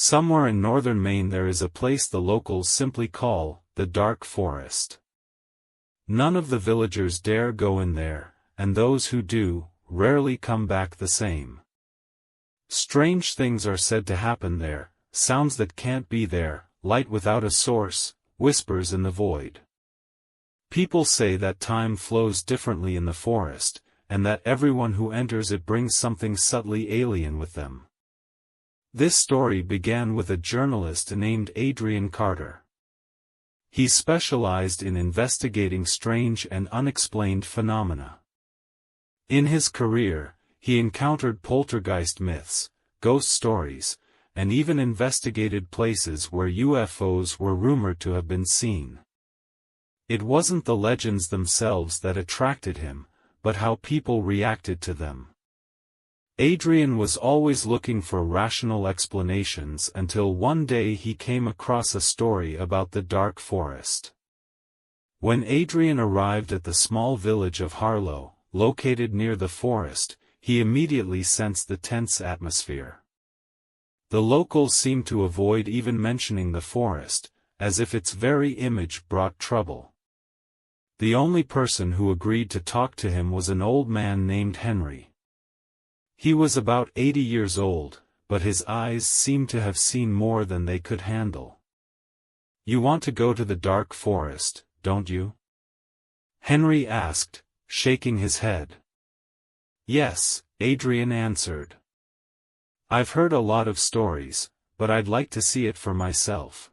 Somewhere in northern Maine there is a place the locals simply call the Dark Forest. None of the villagers dare go in there, and those who do, rarely come back the same. Strange things are said to happen there, sounds that can't be there, light without a source, whispers in the void. People say that time flows differently in the forest, and that everyone who enters it brings something subtly alien with them. This story began with a journalist named Adrian Carter. He specialized in investigating strange and unexplained phenomena. In his career, he encountered poltergeist myths, ghost stories, and even investigated places where UFOs were rumored to have been seen. It wasn't the legends themselves that attracted him, but how people reacted to them. Adrian was always looking for rational explanations until one day he came across a story about the Dark Forest. When Adrian arrived at the small village of Harlow, located near the forest, he immediately sensed the tense atmosphere. The locals seemed to avoid even mentioning the forest, as if its very image brought trouble. The only person who agreed to talk to him was an old man named Henry. He was about 80 years old, but his eyes seemed to have seen more than they could handle. "You want to go to the Dark Forest, don't you?" Henry asked, shaking his head. "Yes," Adrian answered. "I've heard a lot of stories, but I'd like to see it for myself."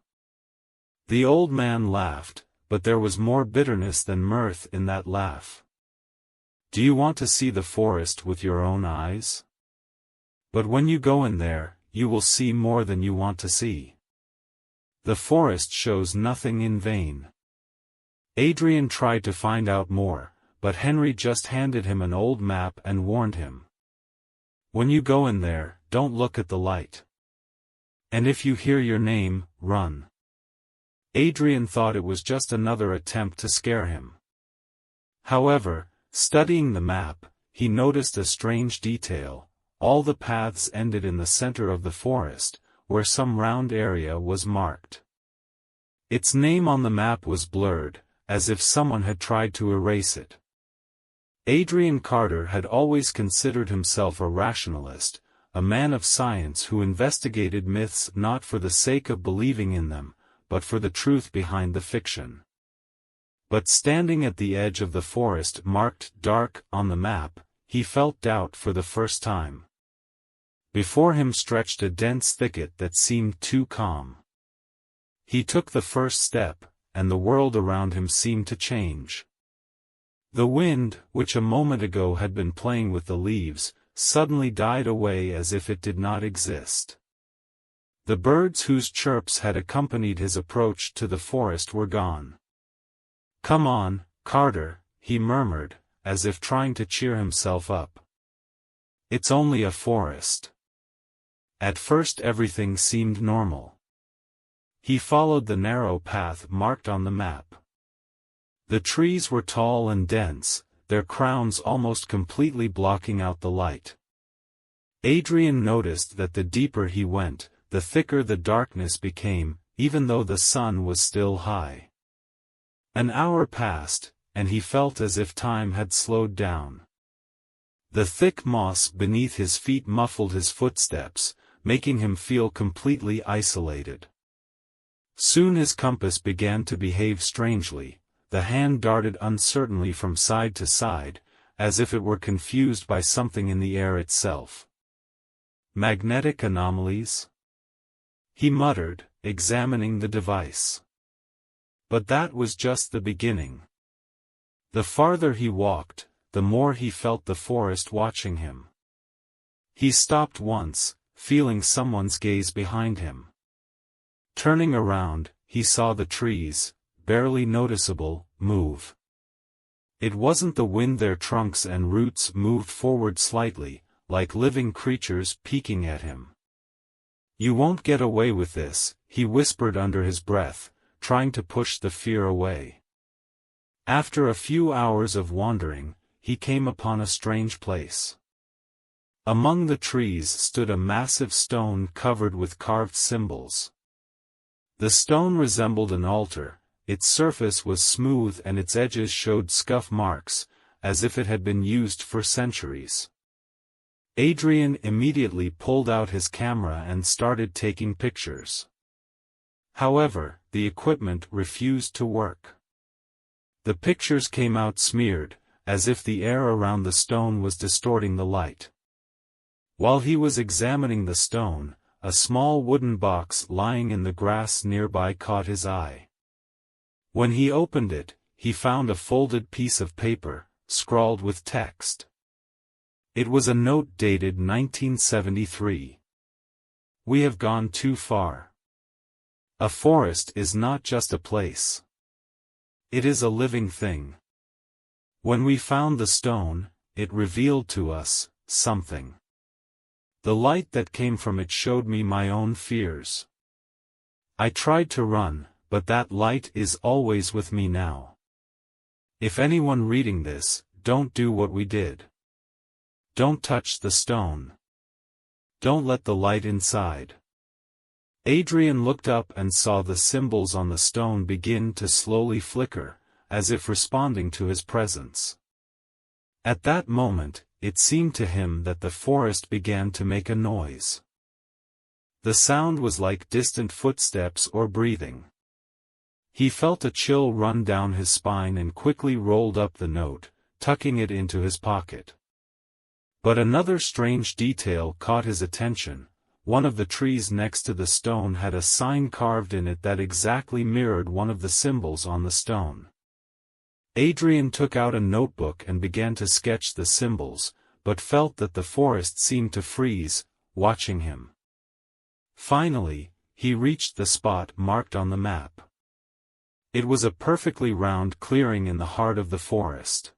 The old man laughed, but there was more bitterness than mirth in that laugh. "Do you want to see the forest with your own eyes? But when you go in there, you will see more than you want to see. The forest shows nothing in vain." Adrian tried to find out more, but Henry just handed him an old map and warned him. "When you go in there, don't look at the light. And if you hear your name, run." Adrian thought it was just another attempt to scare him. However, studying the map, he noticed a strange detail: all the paths ended in the center of the forest, where some round area was marked. Its name on the map was blurred, as if someone had tried to erase it. Adrian Carter had always considered himself a rationalist, a man of science who investigated myths not for the sake of believing in them, but for the truth behind the fiction. But standing at the edge of the forest marked "dark" on the map, he felt doubt for the first time. Before him stretched a dense thicket that seemed too calm. He took the first step, and the world around him seemed to change. The wind, which a moment ago had been playing with the leaves, suddenly died away as if it did not exist. The birds whose chirps had accompanied his approach to the forest were gone. "Come on, Carter," he murmured, as if trying to cheer himself up. "It's only a forest." At first everything seemed normal. He followed the narrow path marked on the map. The trees were tall and dense, their crowns almost completely blocking out the light. Adrian noticed that the deeper he went, the thicker the darkness became, even though the sun was still high. An hour passed, and he felt as if time had slowed down. The thick moss beneath his feet muffled his footsteps, making him feel completely isolated. Soon his compass began to behave strangely. The hand darted uncertainly from side to side, as if it were confused by something in the air itself. "Magnetic anomalies?" he muttered, examining the device. But that was just the beginning. The farther he walked, the more he felt the forest watching him. He stopped once, feeling someone's gaze behind him. Turning around, he saw the trees, barely noticeable, move. It wasn't the wind, their trunks and roots moved forward slightly, like living creatures peeking at him. "You won't get away with this," he whispered under his breath, trying to push the fear away. After a few hours of wandering, he came upon a strange place. Among the trees stood a massive stone covered with carved symbols. The stone resembled an altar, its surface was smooth and its edges showed scuff marks, as if it had been used for centuries. Adrian immediately pulled out his camera and started taking pictures. However, the equipment refused to work. The pictures came out smeared, as if the air around the stone was distorting the light. While he was examining the stone, a small wooden box lying in the grass nearby caught his eye. When he opened it, he found a folded piece of paper, scrawled with text. It was a note dated 1973. "We have gone too far. A forest is not just a place. It is a living thing. When we found the stone, it revealed to us something. The light that came from it showed me my own fears. I tried to run, but that light is always with me now. If anyone reading this, don't do what we did. Don't touch the stone. Don't let the light inside." Adrian looked up and saw the symbols on the stone begin to slowly flicker, as if responding to his presence. At that moment, it seemed to him that the forest began to make a noise. The sound was like distant footsteps or breathing. He felt a chill run down his spine and quickly rolled up the note, tucking it into his pocket. But another strange detail caught his attention. One of the trees next to the stone had a sign carved in it that exactly mirrored one of the symbols on the stone. Adrian took out a notebook and began to sketch the symbols, but felt that the forest seemed to freeze, watching him. Finally, he reached the spot marked on the map. It was a perfectly round clearing in the heart of the forest.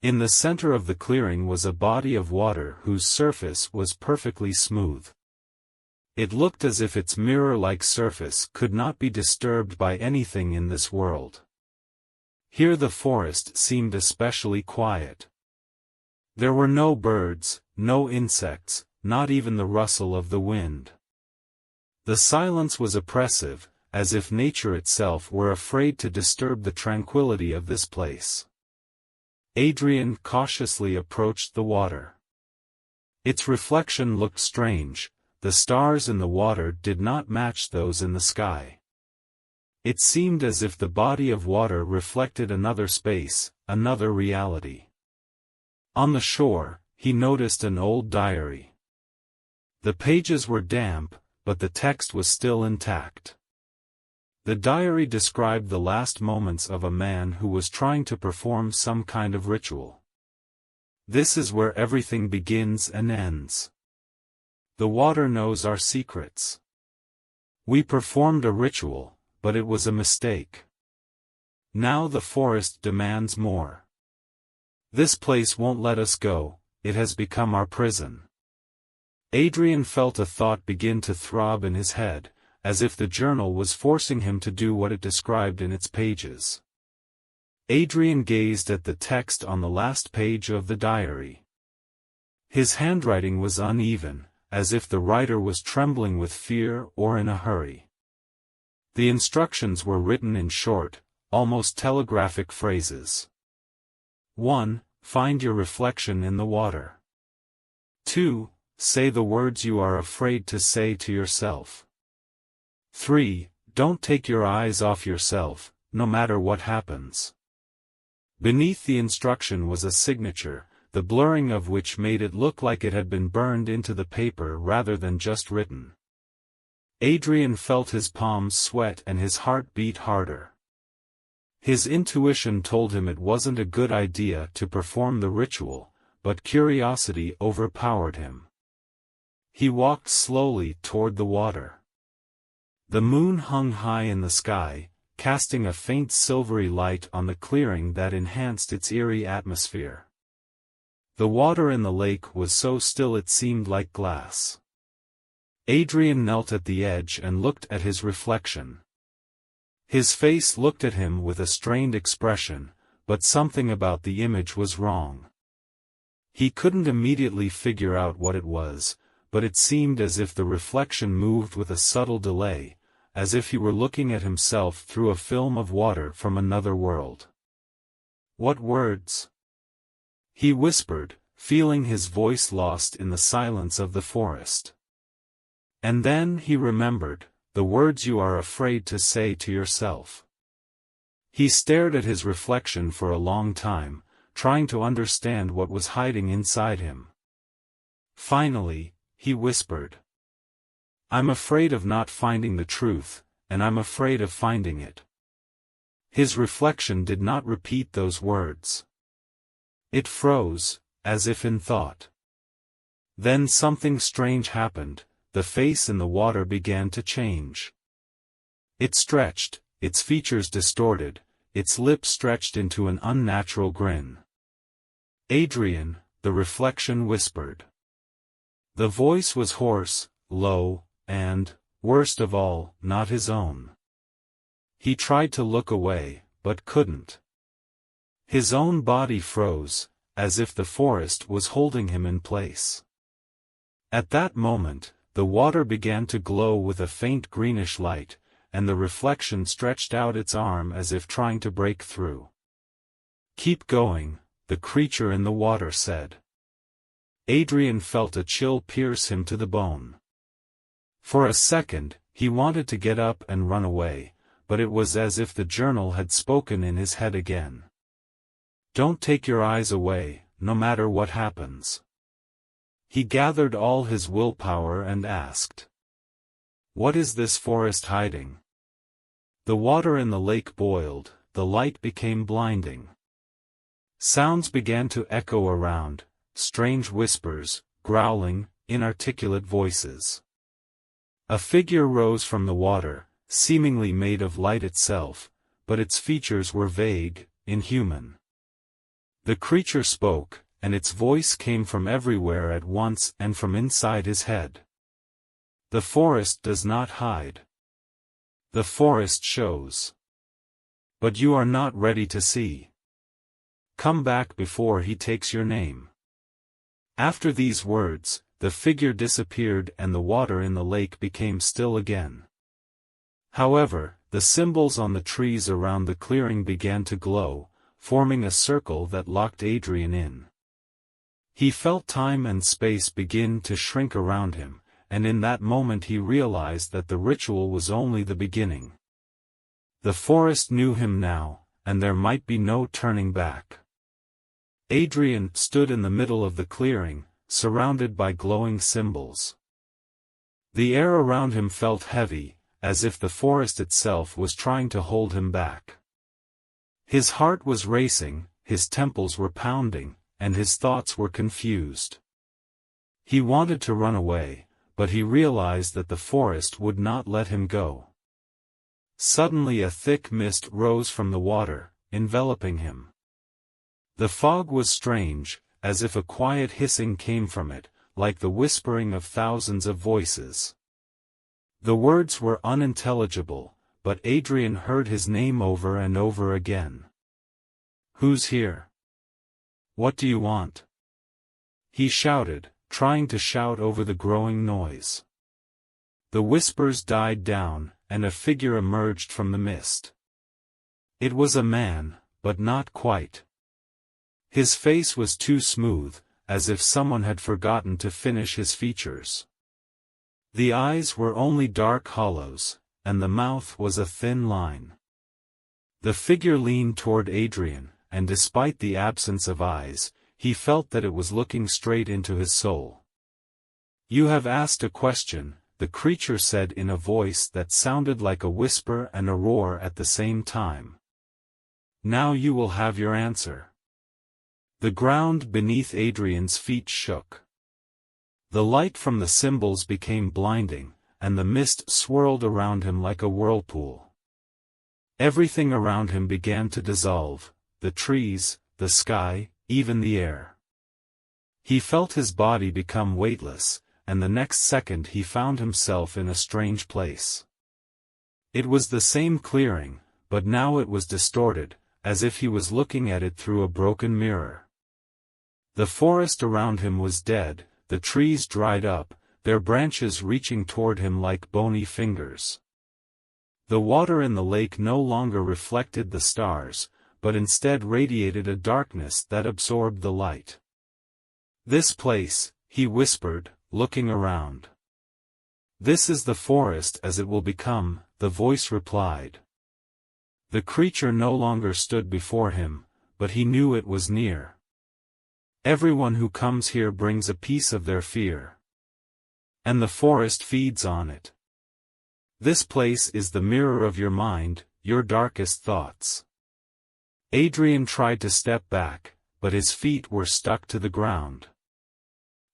In the center of the clearing was a body of water whose surface was perfectly smooth. It looked as if its mirror-like surface could not be disturbed by anything in this world. Here the forest seemed especially quiet. There were no birds, no insects, not even the rustle of the wind. The silence was oppressive, as if nature itself were afraid to disturb the tranquility of this place. Adrian cautiously approached the water. Its reflection looked strange. The stars in the water did not match those in the sky. It seemed as if the body of water reflected another space, another reality. On the shore, he noticed an old diary. The pages were damp, but the text was still intact. The diary described the last moments of a man who was trying to perform some kind of ritual. "This is where everything begins and ends. The water knows our secrets. We performed a ritual, but it was a mistake. Now the forest demands more. This place won't let us go, it has become our prison." Adrian felt a thought begin to throb in his head, as if the journal was forcing him to do what it described in its pages. Adrian gazed at the text on the last page of the diary. His handwriting was uneven, as if the writer was trembling with fear or in a hurry. The instructions were written in short, almost telegraphic phrases. 1. Find your reflection in the water. 2. Say the words you are afraid to say to yourself. 3. Don't take your eyes off yourself, no matter what happens. Beneath the instruction was a signature, the blurring of which made it look like it had been burned into the paper rather than just written. Adrian felt his palms sweat and his heart beat harder. His intuition told him it wasn't a good idea to perform the ritual, but curiosity overpowered him. He walked slowly toward the water. The moon hung high in the sky, casting a faint silvery light on the clearing that enhanced its eerie atmosphere. The water in the lake was so still it seemed like glass. Adrian knelt at the edge and looked at his reflection. His face looked at him with a strained expression, but something about the image was wrong. He couldn't immediately figure out what it was, but it seemed as if the reflection moved with a subtle delay, as if he were looking at himself through a film of water from another world. "What words?" he whispered, feeling his voice lost in the silence of the forest. And then he remembered, "The words you are afraid to say to yourself." He stared at his reflection for a long time, trying to understand what was hiding inside him. Finally, he whispered, "I'm afraid of not finding the truth, and I'm afraid of finding it." His reflection did not repeat those words. It froze, as if in thought. Then something strange happened. The face in the water began to change. It stretched, its features distorted, its lips stretched into an unnatural grin. "Adrian," the reflection whispered. The voice was hoarse, low, and, worst of all, not his own. He tried to look away, but couldn't. His own body froze, as if the forest was holding him in place. At that moment, the water began to glow with a faint greenish light, and the reflection stretched out its arm as if trying to break through. "Keep going," the creature in the water said. Adrian felt a chill pierce him to the bone. For a second, he wanted to get up and run away, but it was as if the journal had spoken in his head again. "Don't take your eyes away, no matter what happens." He gathered all his willpower and asked, "What is this forest hiding?" The water in the lake boiled, the light became blinding. Sounds began to echo around, strange whispers, growling, inarticulate voices. A figure rose from the water, seemingly made of light itself, but its features were vague, inhuman. The creature spoke, and its voice came from everywhere at once and from inside his head. "The forest does not hide. The forest shows. But you are not ready to see. Come back before he takes your name." After these words, the figure disappeared and the water in the lake became still again. However, the symbols on the trees around the clearing began to glow, forming a circle that locked Adrian in. He felt time and space begin to shrink around him, and in that moment he realized that the ritual was only the beginning. The forest knew him now, and there might be no turning back. Adrian stood in the middle of the clearing, surrounded by glowing symbols. The air around him felt heavy, as if the forest itself was trying to hold him back. His heart was racing, his temples were pounding, and his thoughts were confused. He wanted to run away, but he realized that the forest would not let him go. Suddenly a thick mist rose from the water, enveloping him. The fog was strange, as if a quiet hissing came from it, like the whispering of thousands of voices. The words were unintelligible, but Adrian heard his name over and over again. "Who's here? What do you want?" he shouted, trying to shout over the growing noise. The whispers died down, and a figure emerged from the mist. It was a man, but not quite. His face was too smooth, as if someone had forgotten to finish his features. The eyes were only dark hollows, and the mouth was a thin line. The figure leaned toward Adrian, and despite the absence of eyes, he felt that it was looking straight into his soul. "You have asked a question," the creature said in a voice that sounded like a whisper and a roar at the same time. "Now you will have your answer." The ground beneath Adrian's feet shook. The light from the symbols became blinding, and the mist swirled around him like a whirlpool. Everything around him began to dissolve, the trees, the sky, even the air. He felt his body become weightless, and the next second he found himself in a strange place. It was the same clearing, but now it was distorted, as if he was looking at it through a broken mirror. The forest around him was dead, the trees dried up, their branches reaching toward him like bony fingers. The water in the lake no longer reflected the stars, but instead radiated a darkness that absorbed the light. "This place," he whispered, looking around. "This is the forest as it will become," the voice replied. The creature no longer stood before him, but he knew it was near. "Everyone who comes here brings a piece of their fear. And the forest feeds on it. This place is the mirror of your mind, your darkest thoughts." Adrian tried to step back, but his feet were stuck to the ground.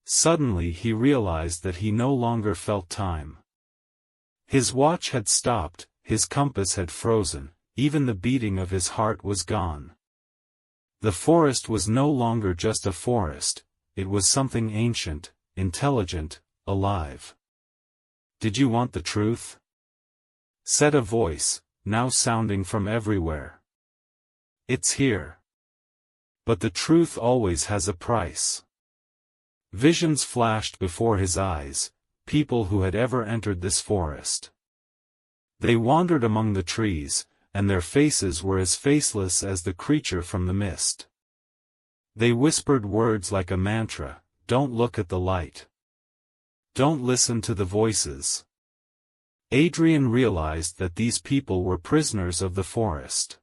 Suddenly he realized that he no longer felt time. His watch had stopped, his compass had frozen, even the beating of his heart was gone. The forest was no longer just a forest, it was something ancient, intelligent, alive. "Did you want the truth?" said a voice, now sounding from everywhere. "It's here. But the truth always has a price." Visions flashed before his eyes, people who had ever entered this forest. They wandered among the trees, and their faces were as faceless as the creature from the mist. They whispered words like a mantra, "Don't look at the light. Don't listen to the voices." Adrian realized that these people were prisoners of the forest.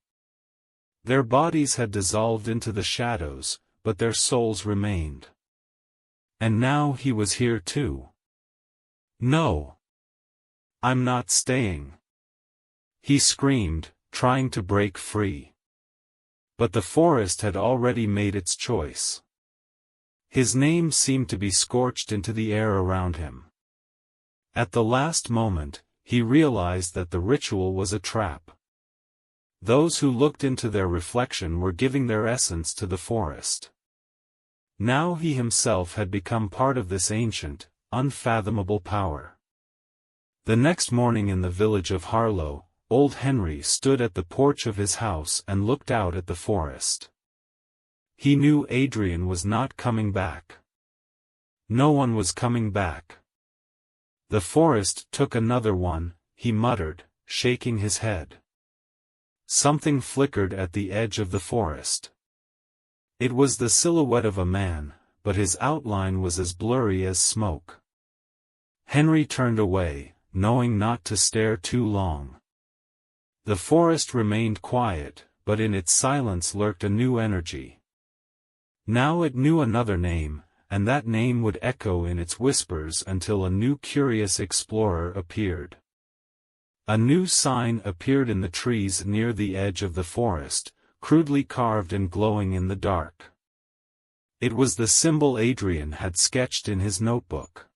Their bodies had dissolved into the shadows, but their souls remained. And now he was here too. "No. I'm not staying," he screamed, trying to break free. But the forest had already made its choice. His name seemed to be scorched into the air around him. At the last moment, he realized that the ritual was a trap. Those who looked into their reflection were giving their essence to the forest. Now he himself had become part of this ancient, unfathomable power. The next morning in the village of Harlow, old Henry stood at the porch of his house and looked out at the forest. He knew Adrian was not coming back. No one was coming back. "The forest took another one," he muttered, shaking his head. Something flickered at the edge of the forest. It was the silhouette of a man, but his outline was as blurry as smoke. Henry turned away, knowing not to stare too long. The forest remained quiet, but in its silence lurked a new energy. Now it knew another name, and that name would echo in its whispers until a new curious explorer appeared. A new sign appeared in the trees near the edge of the forest, crudely carved and glowing in the dark. It was the symbol Adrian had sketched in his notebook.